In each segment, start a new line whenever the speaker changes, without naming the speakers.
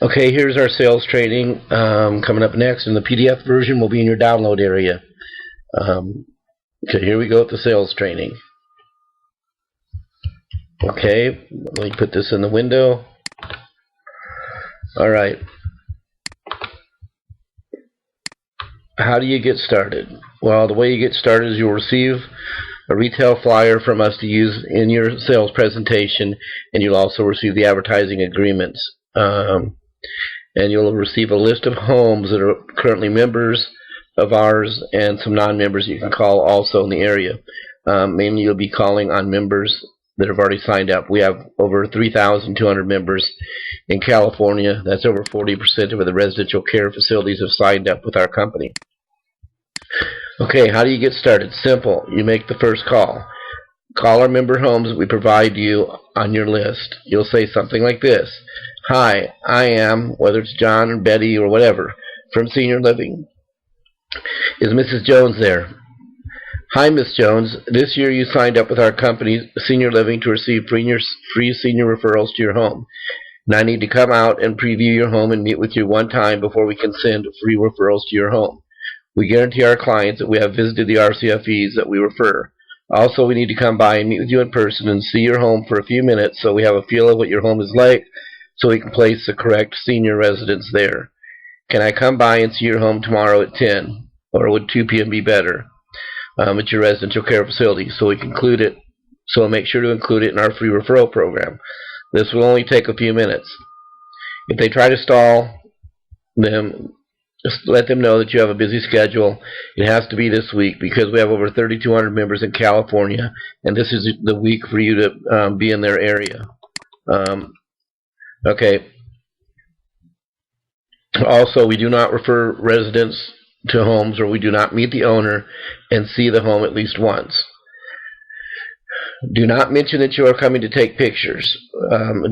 Okay, here's our sales training coming up next, and the PDF version will be in your download area. Okay, here we go with the sales training. Okay, let me put this in the window. All right. How do you get started? Well, the way you get started is you'll receive a retail flyer from us to use in your sales presentation, and you'll also receive the advertising agreements. And you'll receive a list of homes that are currently members of ours and some non-members you can call also in the area. Mainly you'll be calling on members that have already signed up. We have over 3,200 members in California. That's over 40% of the residential care facilities have signed up with our company. Okay, how do you get started? Simple. You make the first call. Call our member homes that we provide you on your list. You'll say something like this. Hi, I am, whether it's John or Betty or whatever, from Senior Living. Is Mrs. Jones there? Hi, Miss Jones. This year you signed up with our company, Senior Living, to receive free senior referrals to your home. And I need to come out and preview your home and meet with you one time before we can send free referrals to your home. We guarantee our clients that we have visited the RCFEs that we refer. Also, we need to come by and meet with you in person and see your home for a few minutes so we have a feel of what your home is like so we can place the correct senior residence there. Can I come by and see your home tomorrow at 10? Or would 2 p.m. be better at your residential care facility? So we can include it. So we'll make sure to include it in our free referral program. This will only take a few minutes. If they try to stall them, just let them know that you have a busy schedule. It has to be this week because we have over 3,200 members in California, and this is the week for you to be in their area. Okay. Also, we do not refer residents to homes, or we do not meet the owner and see the home at least once. Do not mention that you are coming to take pictures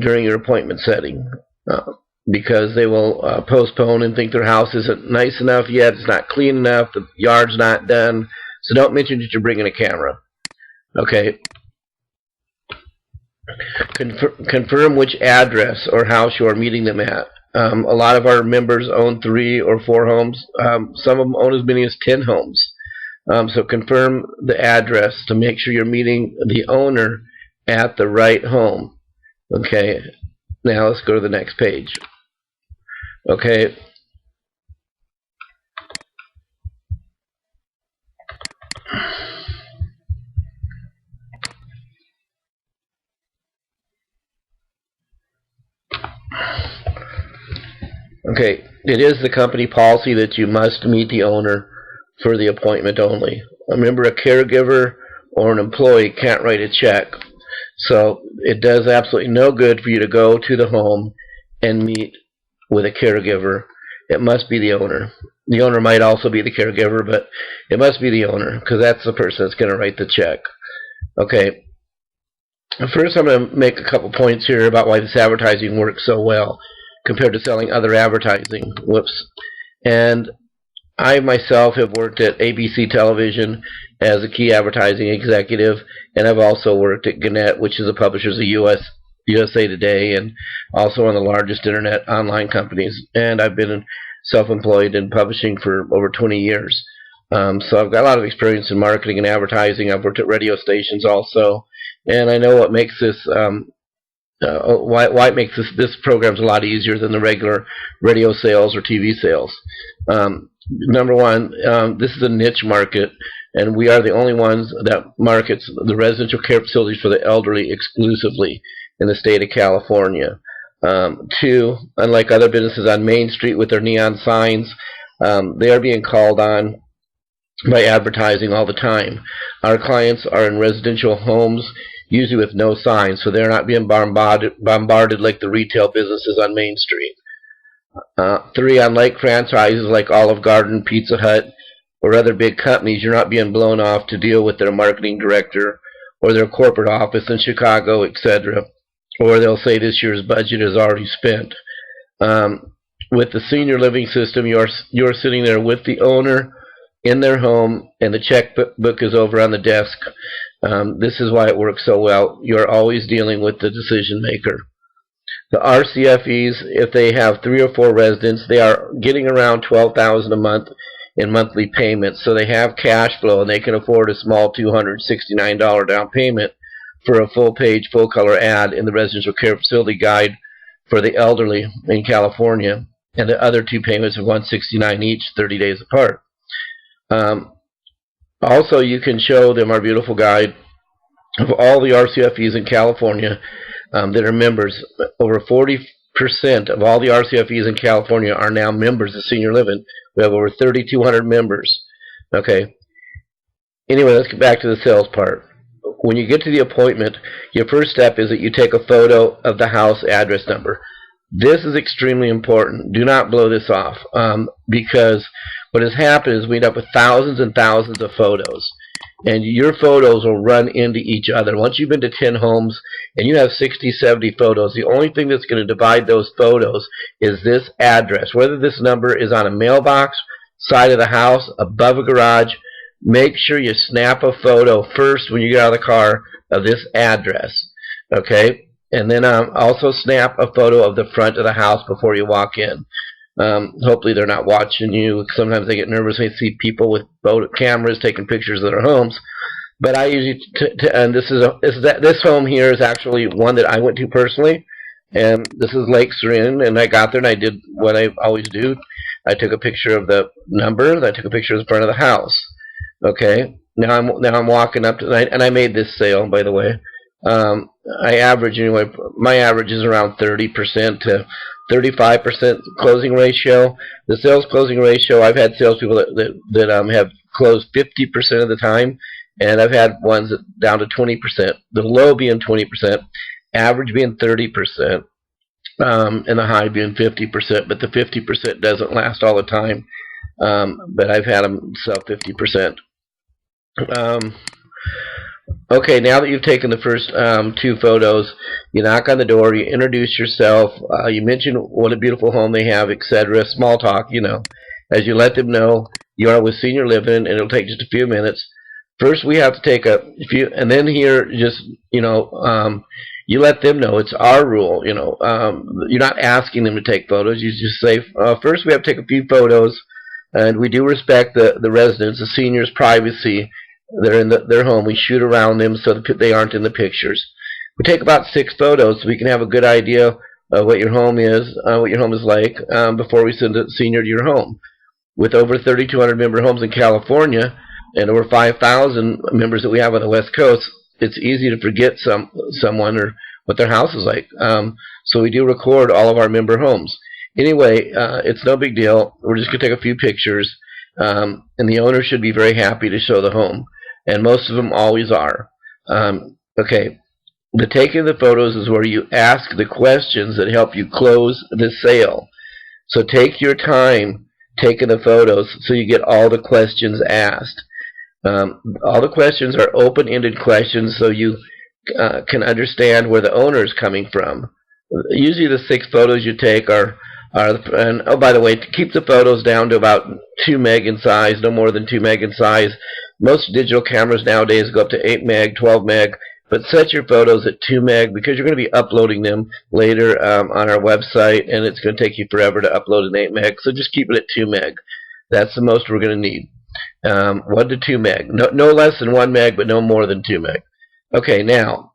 during your appointment setting. Because they will postpone and think their house isn't nice enough yet, it's not clean enough, the yard's not done. So don't mention that you're bringing a camera. Okay. Confirm which address or house you are meeting them at. A lot of our members own 3 or 4 homes. Some of them own as many as 10 homes. So confirm the address to make sure you're meeting the owner at the right home. Okay. Now let's go to the next page. Okay. Okay, it is the company policy that you must meet the owner for the appointment only. Remember, a caregiver or an employee can't write a check. So it does absolutely no good for you to go to the home and meet with a caregiver. It must be the owner. The owner might also be the caregiver, but it must be the owner because that's the person that's going to write the check. Okay. First, I'm going to make a couple points here about why this advertising works so well compared to selling other advertising. Whoops. And I myself have worked at ABC Television as a key advertising executive, and I've also worked at Gannett, which is the publishers of USA Today, and also one of the largest internet online companies. And I've been self-employed in publishing for over 20 years. So I've got a lot of experience in marketing and advertising. I've worked at radio stations also, and I know what makes this why it makes this program's a lot easier than the regular radio sales or TV sales. Number one, this is a niche market, and we are the only ones that markets the residential care facilities for the elderly exclusively in the state of California. 2, unlike other businesses on Main Street with their neon signs, they are being called on by advertising all the time. Our clients are in residential homes, usually with no signs, so they're not being bombarded like the retail businesses on Main Street. 3, unlike franchises like Olive Garden, Pizza Hut, or other big companies, you're not being blown off to deal with their marketing director or their corporate office in Chicago, etc. Or they'll say this year's budget is already spent. With the senior living system, you're sitting there with the owner in their home, and the checkbook is over on the desk. This is why it works so well. You're always dealing with the decision maker. The RCFEs, if they have 3 or 4 residents, they are getting around $12,000 a month in monthly payments. So they have cash flow, and they can afford a small $269 down payment for a full-page, full-color ad in the Residential Care Facility Guide for the Elderly in California, and the other 2 payments of $169 each, 30 days apart. Also, you can show them our beautiful guide of all the RCFEs in California that are members. Over 40% of all the RCFEs in California are now members of senior living. We have over 3,200 members. Okay. Anyway, let's get back to the sales part. When you get to the appointment, your first step is that you take a photo of the house address number. This is extremely important. Do not blow this off, because what has happened is we end up with thousands and thousands of photos, and your photos will run into each other. Once you've been to 10 homes and you have 60, 70 photos, the only thing that's going to divide those photos is this address. Whether this number is on a mailbox, side of the house, above a garage, make sure you snap a photo first when you get out of the car of this address, okay? And then also snap a photo of the front of the house before you walk in. Hopefully they're not watching you. Sometimes they get nervous when they see people with photo cameras taking pictures of their homes. But I usually, and this home here is actually one that I went to personally. And this is Lake Serene, and I got there and I did what I always do. I took a picture of the number, and I took a picture of the front of the house. Okay, now I'm walking up to, and I made this sale, by the way. I average anyway. My average is around 30% to 35% closing ratio. The sales closing ratio, I've had salespeople that have closed 50% of the time, and I've had ones that down to 20%. The low being 20%, average being 30%, and the high being 50%. But the 50% doesn't last all the time. But I've had them sell 50%. Okay, now that you've taken the first 2 photos, you knock on the door, you introduce yourself, you mention what a beautiful home they have, etc. Small talk, you know. As you let them know you are with senior living, and it'll take just a few minutes. First, we have to take a few, and then here, just, you know, you let them know it's our rule, you know. You're not asking them to take photos. You just say, first we have to take a few photos, and we do respect the residents, the seniors' privacy. They're in their home. We shoot around them so that they aren't in the pictures. We take about 6 photos so we can have a good idea of what your home is like, before we send a senior to your home. With over 3,200 member homes in California and over 5,000 members that we have on the West Coast, it's easy to forget someone or what their house is like. So we do record all of our member homes. Anyway, it's no big deal. We're just going to take a few pictures, and the owner should be very happy to show the home. And most of them always are. Okay, the taking of the photos is where you ask the questions that help you close the sale. So take your time taking the photos so you get all the questions asked. All the questions are open-ended questions so you can understand where the owner is coming from. Usually the 6 photos you take are and oh, by the way, to keep the photos down to about 2 meg in size, no more than 2 meg in size. Most digital cameras nowadays go up to 8 meg, 12 meg, but set your photos at 2 meg because you're going to be uploading them later on our website, and it's going to take you forever to upload an 8 meg, so just keep it at 2 meg. That's the most we're going to need. 1 to 2 meg. No less than 1 meg, but no more than 2 meg. Okay, now,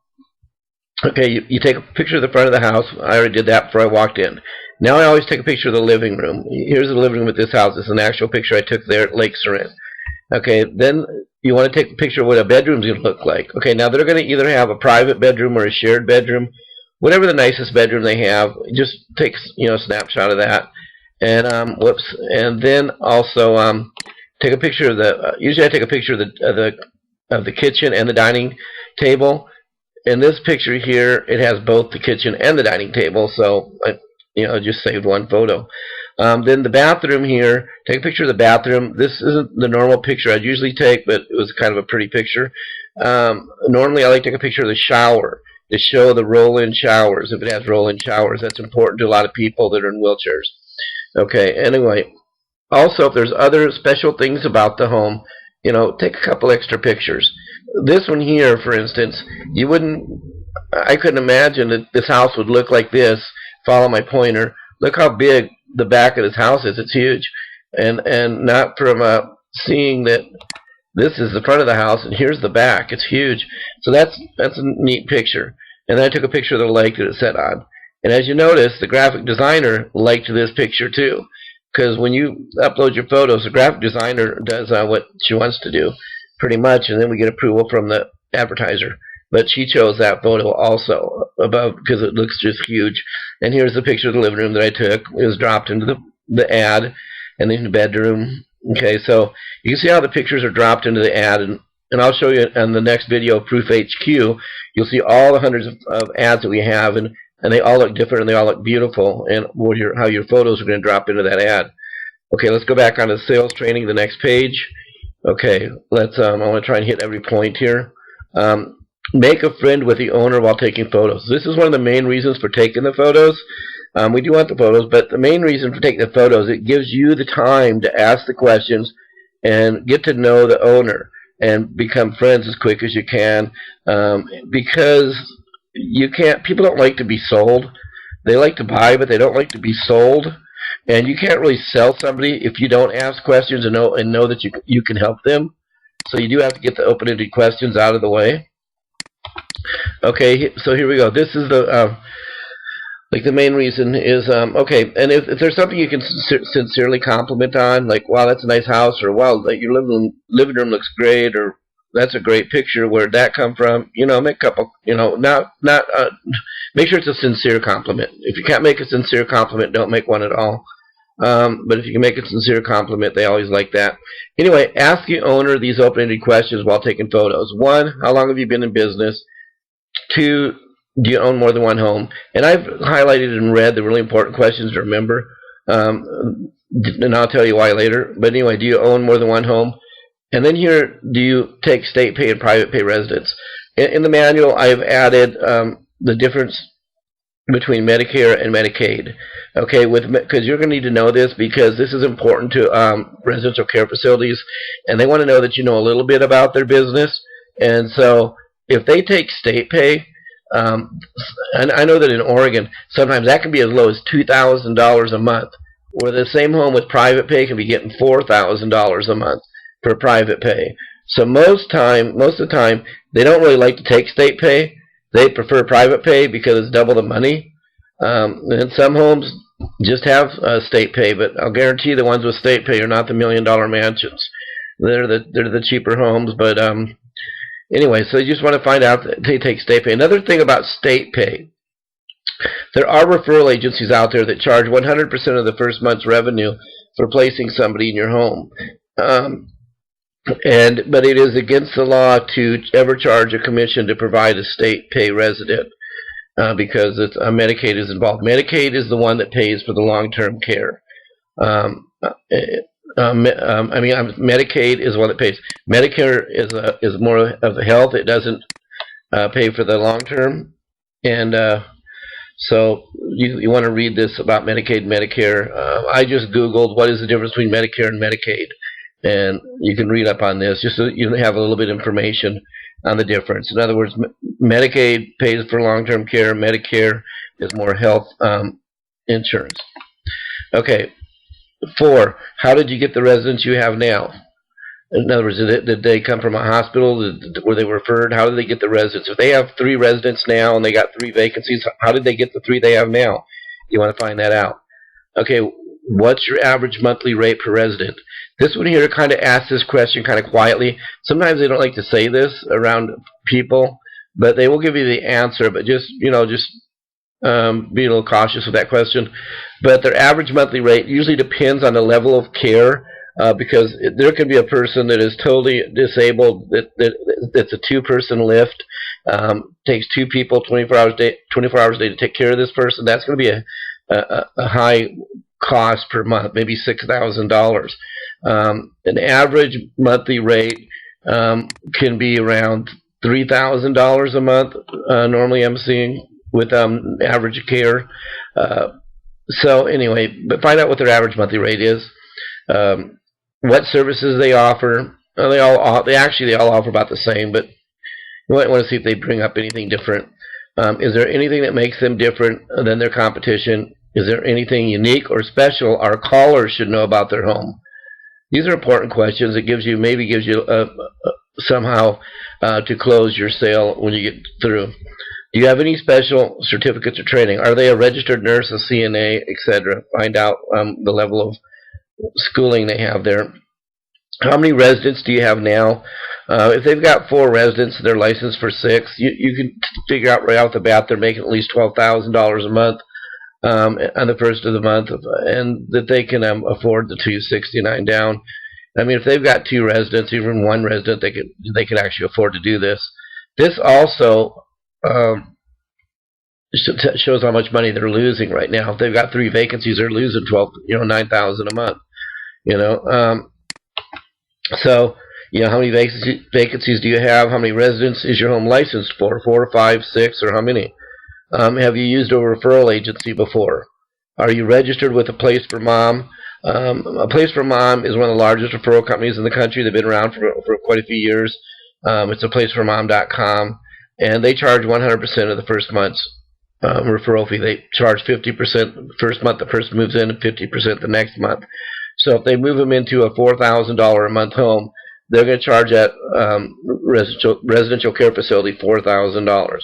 you take a picture of the front of the house. I already did that before I walked in. Now I always take a picture of the living room. Here's the living room at this house. It's an actual picture I took there at Lake Serene. Okay, then you want to take a picture of what a bedroom's going to look like. Okay, now they're going to either have a private bedroom or a shared bedroom. Whatever the nicest bedroom they have, just take a snapshot of that. And and then also take a picture of the. Usually I take a picture of the kitchen and the dining table. In this picture here, it has both the kitchen and the dining table, so I just saved 1 photo. Then the bathroom here, take a picture of the bathroom. This isn't the normal picture I'd usually take, but it was kind of a pretty picture. Normally I like to take a picture of the shower to show the roll-in showers. If it has roll-in showers, that's important to a lot of people that are in wheelchairs. Okay, anyway, also if there's other special things about the home, take a couple extra pictures. This one here, for instance, I couldn't imagine that this house would look like this follow my pointer, look how big the back of this house is. It's huge. And not from seeing that this is the front of the house and here's the back. It's huge. So that's a neat picture. And then I took a picture of the lake that it set on. And as you notice, the graphic designer liked this picture too. Because when you upload your photos, the graphic designer does what she wants to do, pretty much, and then we get approval from the advertiser. But she chose that photo also above because it looks just huge. And here's the picture of the living room that I took. It was dropped into the ad, and then the bedroom. Okay, so you can see how the pictures are dropped into the ad, and I'll show you in the next video, Proof HQ. You'll see all the hundreds of ads that we have, and they all look different, and they all look beautiful, and how your photos are going to drop into that ad. Okay, let's go back on to sales training, the next page. Okay, let's. I want to try and hit every point here. Make a friend with the owner while taking photos. This is one of the main reasons for taking the photos. We do want the photos, but the main reason for taking the photos, it gives you the time to ask the questions and get to know the owner and become friends as quick as you can, because you can't. People don't like to be sold. They like to buy, but they don't like to be sold. And you can't really sell somebody if you don't ask questions and know that you can help them. So you do have to get the open-ended questions out of the way. Okay, so here we go. This is the the main reason is okay. And if there's something you can sincerely compliment on, like, wow, that's a nice house, or wow, your living room looks great, or that's a great picture. Where'd that come from? Make a couple. Make sure it's a sincere compliment. If you can't make a sincere compliment, don't make one at all. But if you can make a sincere compliment, they always like that. Anyway, ask the owner these open-ended questions while taking photos. 1, how long have you been in business? 2, do you own more than one home? And I've highlighted in red the really important questions to remember. And I'll tell you why later. But anyway, do you own more than one home? And then here, do you take state pay and private pay residents? In the manual, I've added the difference between Medicare and Medicaid. Okay, because you're going to need to know this, because this is important to residential care facilities, and they want to know that you know a little bit about their business. And so if they take state pay, and I know that in Oregon, sometimes that can be as low as $2,000 a month, where the same home with private pay can be getting $4,000 a month for private pay. So most of the time, they don't really like to take state pay. They prefer private pay because it's double the money. And some homes just have state pay, but I'll guarantee the ones with state pay are not the $1 million mansions. They're the cheaper homes. But anyway, so you just want to find out that they take state pay. Another thing about state pay, there are referral agencies out there that charge 100% of the first month's revenue for placing somebody in your home. But it is against the law to ever charge a commission to provide a state pay resident, because Medicaid is involved. Medicaid is the one that pays for the long-term care. Medicaid is the one that pays. Medicare is more of health. It doesn't pay for the long-term. And so you want to read this about Medicaid and Medicare. I just Googled what is the difference between Medicare and Medicaid. And you can read up on this just so you have a little bit of information on the difference. In other words, Medicaid pays for long-term care. Medicare is more health insurance. Okay. 4, how did you get the residents you have now? In other words, did they come from a hospital? Were they referred? How did they get the residents? If they have 3 residents now and they got 3 vacancies, how did they get the 3 they have now? You want to find that out. Okay, what's your average monthly rate per resident? This one here kind of asks this question kind of quietly. Sometimes they don't like to say this around people, but they will give you the answer. But just be a little cautious with that question. But their average monthly rate usually depends on the level of care, because there can be a person that is totally disabled, that's a 2-person lift, takes 2 people 24 hours a day to take care of this person. That's going to be a high cost per month, maybe $6,000. An average monthly rate can be around $3,000 a month. Normally, I'm seeing with average care. So anyway, but find out what their average monthly rate is. What services they offer. They all offer about the same, but you might want to see if they bring up anything different. Is there anything that makes them different than their competition? Is there anything unique or special our callers should know about their home? These are important questions. It maybe gives you somehow to close your sale when you get through. Do you have any special certificates or training? Are they a registered nurse, a CNA, etc.? Find out the level of schooling they have there. How many residents do you have now? If they've got 4 residents, they're licensed for 6. You can figure out right off the bat they're making at least $12,000 a month on the first of the month, and that they can afford the $269 down. I mean, if they've got 2 residents, even 1 resident, they could actually afford to do this. This also shows how much money they're losing right now. If they've got 3 vacancies, they're losing $9,000 a month. So, how many vacancies do you have? How many residents is your home licensed for? 4, 5, 6, or how many? Have you used a referral agency before? Are you registered with a Place for Mom? A Place for Mom is one of the largest referral companies in the country. They've been around for quite a few years. It's a placeformom.com, and they charge 100% of the first month's referral fee. They charge 50% the first month the person moves in and 50% the next month. So if they move them into a $4,000 a month home, they're going to charge that residential care facility $4,000.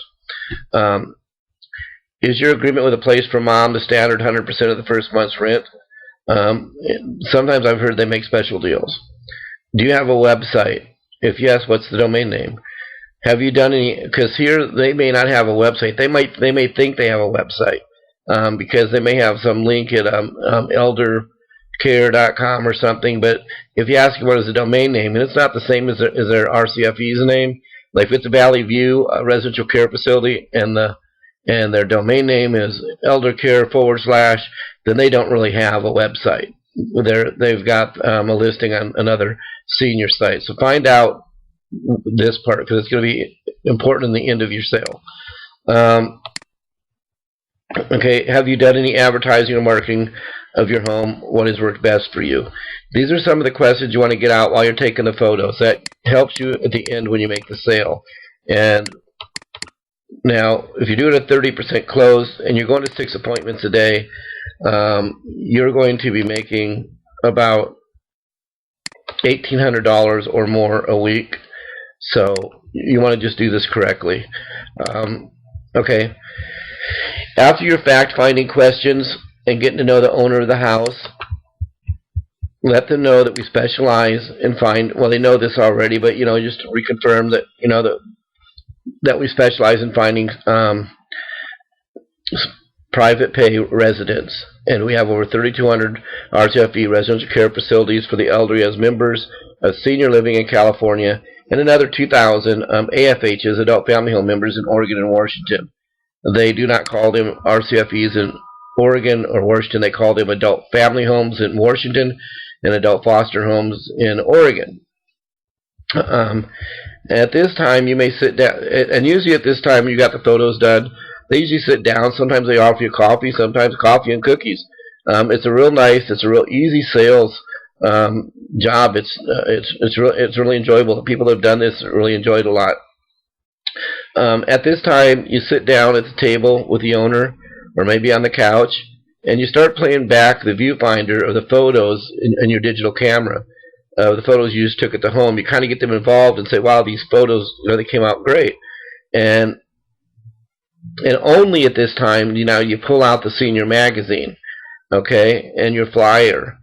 Is your agreement with a Place for Mom the standard 100% of the first month's rent? Sometimes I've heard they make special deals. Do you have a website? If yes, what's the domain name? Have you done any? Because here they may not have a website. They may think they have a website because they may have some link at eldercare.com or something. But if you ask what is the domain name, and it's not the same as their RCFE's name. Like if it's a Valley View residential care facility and their domain name is eldercare / then they don't really have a website. They've got a listing on another senior site. So find out this part because it's going to be important in the end of your sale. Okay, have you done any advertising or marketing of your home? What has worked best for you? These are some of the questions you want to get out while you're taking the photos. That helps you at the end when you make the sale. And now, if you do it at 30% close and you're going to 6 appointments a day, you're going to be making about $1,800 or more a week. So you want to just do this correctly. Okay. After your fact-finding questions and getting to know the owner of the house, let them know that we specialize in well, they know this already, but just to reconfirm that that we specialize in finding private pay residents, and we have over 3,200 RCFE residential care facilities for the elderly as members of senior living in California, and another 2,000 AFHs, adult family home members in Oregon and Washington. They do not call them RCFEs in Oregon or Washington. They call them adult family homes in Washington and adult foster homes in Oregon. At this time, you may sit down, and usually at this time you got the photos done. They usually sit down. Sometimes they offer you coffee, sometimes coffee and cookies. It's a real easy sales job. It's really enjoyable. The people that have done this really enjoy it a lot. At this time, you sit down at the table with the owner, or maybe on the couch, and you start playing back the viewfinder of the photos in your digital camera. The photos you just took at the home. You kind of get them involved and say, "Wow, these photos, they came out great." And only at this time, you pull out the senior magazine, okay, and your flyer.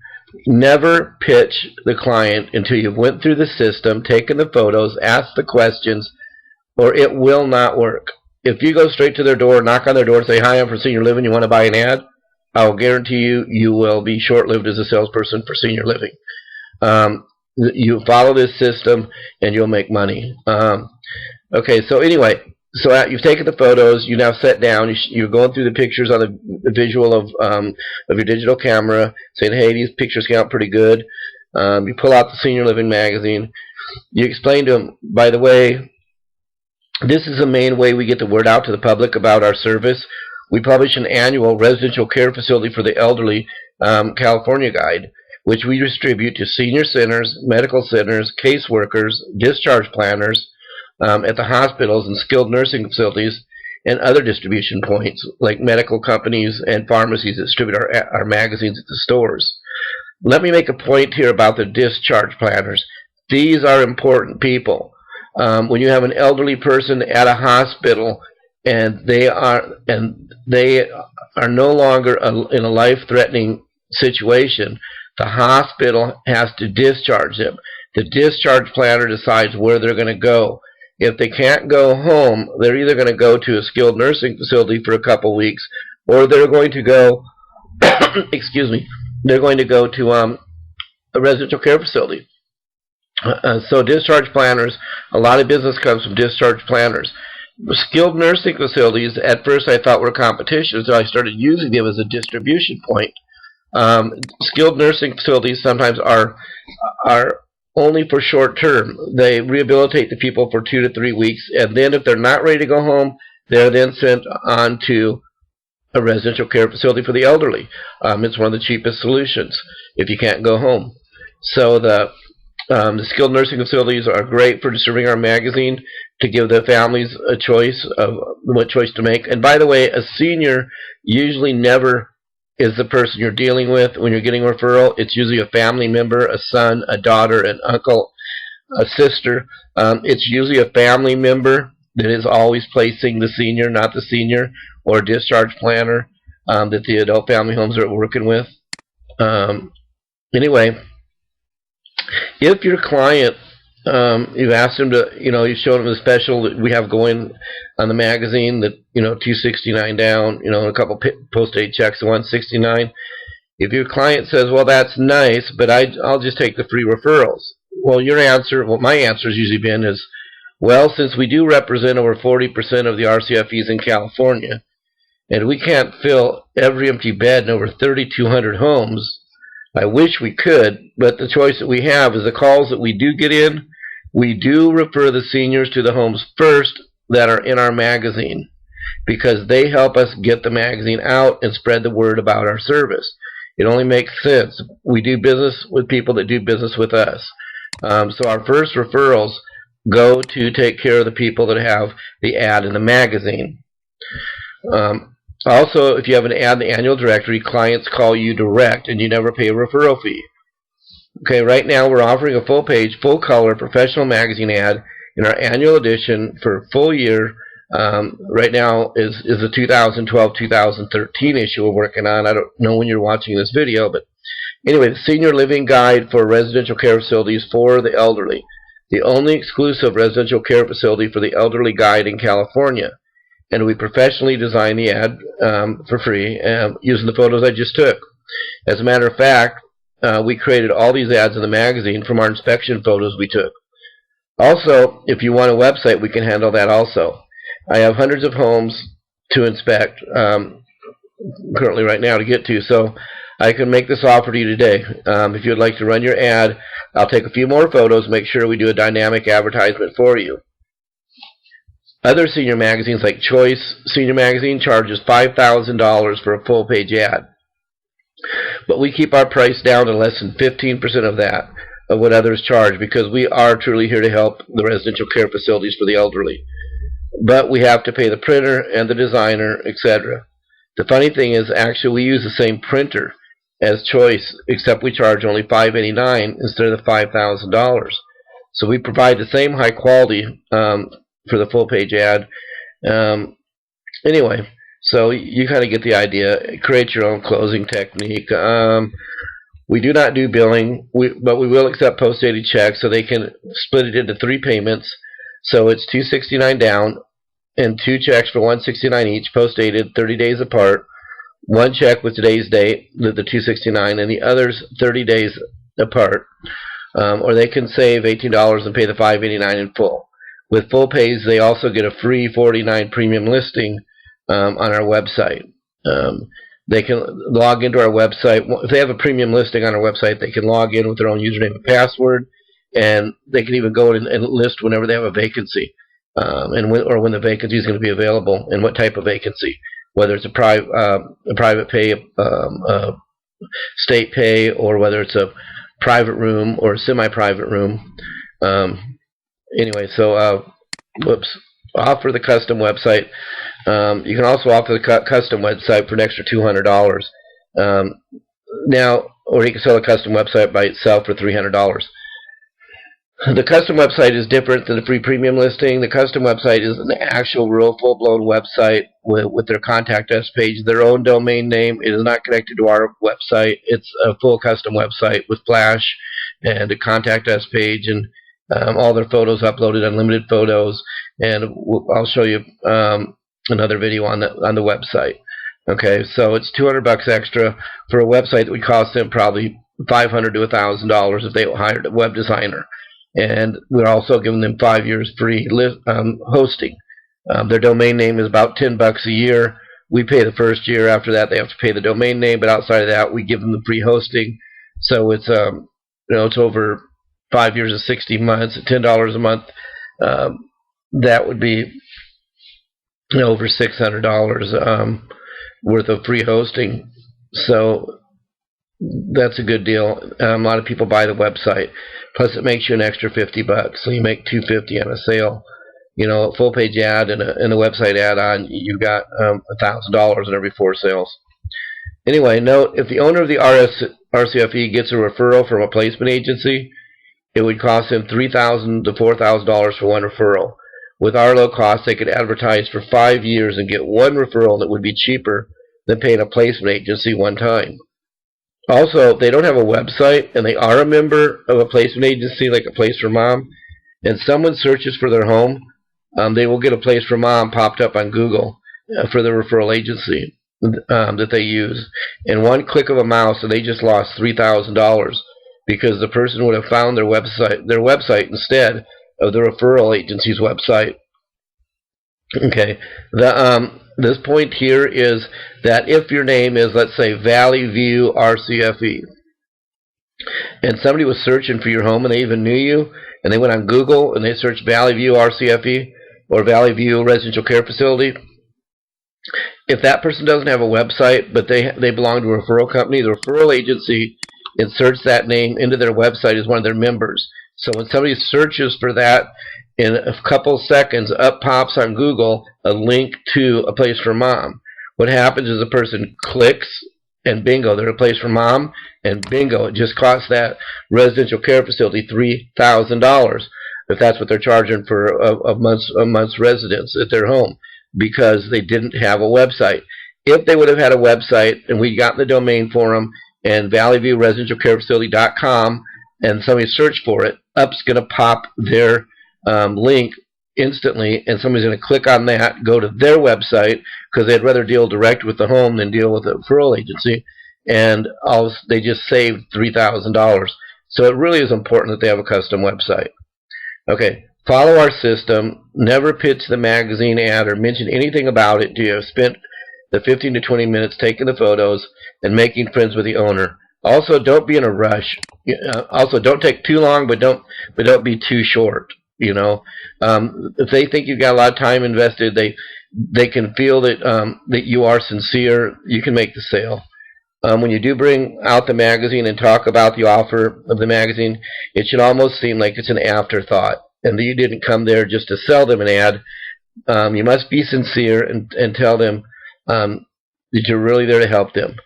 Never pitch the client until you've went through the system, taken the photos, asked the questions, or it will not work. If you go straight to their door, knock on their door, and say, "Hi, I'm from Senior Living. You want to buy an ad?" I'll guarantee you will be short-lived as a salesperson for Senior Living. You follow this system, and you'll make money. Okay, so anyway, you've taken the photos. You now sit down. You're going through the pictures on the visual of your digital camera, saying, "Hey, these pictures came out pretty good." You pull out the Senior Living magazine. You explain to them, by the way, this is the main way we get the word out to the public about our service. We publish an annual residential care facility for the elderly California guide, which we distribute to senior centers, medical centers, caseworkers, discharge planners at the hospitals and skilled nursing facilities, and other distribution points like medical companies and pharmacies that distribute our magazines at the stores. Let me make a point here about the discharge planners. These are important people. When you have an elderly person at a hospital and they are no longer in a life-threatening situation, the hospital has to discharge them. The discharge planner decides where they're going to go. If they can't go home, they're either going to go to a skilled nursing facility for a couple weeks, or they're going to go, excuse me, they're going to go to a residential care facility. So discharge planners, a lot of business comes from discharge planners. Skilled nursing facilities, at first I thought were competition, so I started using them as a distribution point. Skilled nursing facilities sometimes are only for short term. They rehabilitate the people for 2 to 3 weeks, and then if they're not ready to go home, they're then sent on to a residential care facility for the elderly. It's one of the cheapest solutions if you can't go home. So the skilled nursing facilities are great for distributing our magazine to give the families a choice of what choice to make. And by the way, a senior usually never is the person you're dealing with when you're getting a referral. It's usually a family member, a son, a daughter, an uncle, a sister. It's usually a family member that is always placing the senior, not the senior, or a discharge planner that the adult family homes are working with. Anyway, if your client, you've asked him to, you've shown him the special that we have going on the magazine, that, $269 down, and a couple post-aid checks at $169. If your client says, well, that's nice, but I'll just take the free referrals. Well, my answer has usually been is, well, since we do represent over 40% of the RCFEs in California, and we can't fill every empty bed in over 3,200 homes, I wish we could, but the choice that we have is the calls that we do get in, we do refer the seniors to the homes first that are in our magazine, because they help us get the magazine out and spread the word about our service. It only makes sense. We do business with people that do business with us. So our first referrals go to take care of the people that have the ad in the magazine. Also, if you have an ad in the annual directory, clients call you direct and you never pay a referral fee. Okay, right now we're offering a full-page, full-color professional magazine ad in our annual edition for a full year. Right now is the 2012-2013 issue we're working on. I don't know when you're watching this video, but anyway, the Senior Living Guide for Residential Care Facilities for the Elderly. The only exclusive residential care facility for the elderly guide in California. And we professionally designed the ad for free using the photos I just took. As a matter of fact, we created all these ads in the magazine from our inspection photos we took. Also, if you want a website, we can handle that also. I have hundreds of homes to inspect currently right now to get to, so I can make this offer to you today. If you'd like to run your ad, I'll take a few more photos, make sure we do a dynamic advertisement for you. Other senior magazines like Choice Senior Magazine charges $5,000 for a full-page ad. But we keep our price down to less than 15% of that, of what others charge, because we are truly here to help the residential care facilities for the elderly. But we have to pay the printer and the designer, etc. The funny thing is, actually, we use the same printer as Choice, except we charge only $589 instead of the $5,000. So we provide the same high quality for the full-page ad. Anyway, so you kind of get the idea. Create your own closing technique. We do not do billing, but we will accept post-dated checks, so they can split it into 3 payments. So it's $269 down and 2 checks for $169 each, post-dated 30 days apart. 1 check with today's date, the $269, and the others 30 days apart. Or they can save $18 and pay the $589 in full. With full pays, they also get a free $49 premium listing on our website. They can log into our website. If they have a premium listing on our website, they can log in with their own username and password, and they can even go in and list whenever they have a vacancy, or when the vacancy is going to be available, and what type of vacancy, whether it's a private pay, state pay, or whether it's a private room or a semi-private room. Anyway, so offer the custom website. You can also offer the custom website for an extra $200. Now, or you can sell a custom website by itself for $300. The custom website is different than the free premium listing. The custom website is an actual, real, full-blown website with their contact us page, their own domain name. It is not connected to our website. It's a full custom website with Flash and a contact us page and all their photos uploaded, unlimited photos. And I'll show you another video on the website. Okay, so it's $200 extra for a website that would cost them probably $500 to $1,000 if they hired a web designer. And we're also giving them 5 years free hosting. Their domain name is about $10 a year. We pay the first year. After that, they have to pay the domain name. But outside of that, we give them the free hosting. So it's it's over 5 years of 60 months at $10 a month. That would be over $600 worth of free hosting. So that's a good deal. A lot of people buy the website. Plus, it makes you an extra $50, so you make $250 on a sale. A full page ad and a website add-on, you got $1,000 in every 4 sales. Anyway, note, if the owner of the RCFE gets a referral from a placement agency, it would cost him $3,000 to $4,000 for one referral. With our low cost, they could advertise for 5 years and get one referral that would be cheaper than paying a placement agency one time. Also, if they don't have a website and they are a member of a placement agency like a Place for Mom, and someone searches for their home, they will get a Place for Mom popped up on Google for the referral agency that they use. And one click of a mouse, and they just lost $3,000 because the person would have found their website instead of the referral agency's website. Okay, this point here is that if your name is, let's say, Valley View RCFE, and somebody was searching for your home and they even knew you, and they went on Google and they searched Valley View RCFE or Valley View Residential Care Facility, if that person doesn't have a website but they belong to a referral company, the referral agency inserts that name into their website as one of their members. So when somebody searches for that, in a couple seconds, up pops on Google a link to a Place for Mom. What happens is a person clicks, and bingo, they're a Place for Mom, and bingo, it just costs that residential care facility $3,000 if that's what they're charging for a month's residence at their home, because they didn't have a website. If they would have had a website and we'd gotten the domain for them and valleyviewresidentialcarefacility.com and somebody searched for it, up's going to pop their link instantly, and somebody's going to click on that, go to their website, because they'd rather deal direct with the home than deal with a referral agency, and they just saved $3,000. So it really is important that they have a custom website. Okay, follow our system. Never pitch the magazine ad or mention anything about it till you have spent the 15 to 20 minutes taking the photos and making friends with the owner. Also, don't be in a rush. Also, don't take too long, but don't be too short. If they think you've got a lot of time invested, they can feel that that you are sincere. You can make the sale. When you do bring out the magazine and talk about the offer of the magazine, it should almost seem like it's an afterthought, and that you didn't come there just to sell them an ad. You must be sincere and tell them that you're really there to help them.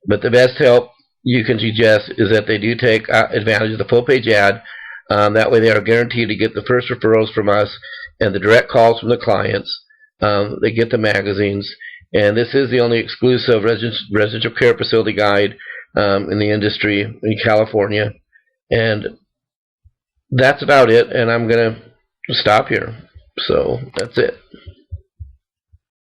But the best help you can suggest is that they do take advantage of the full page ad. That way they are guaranteed to get the first referrals from us and the direct calls from the clients. They get the magazines. And this is the only exclusive residential care facility guide in the industry in California. And that's about it. And I'm going to stop here. So that's it.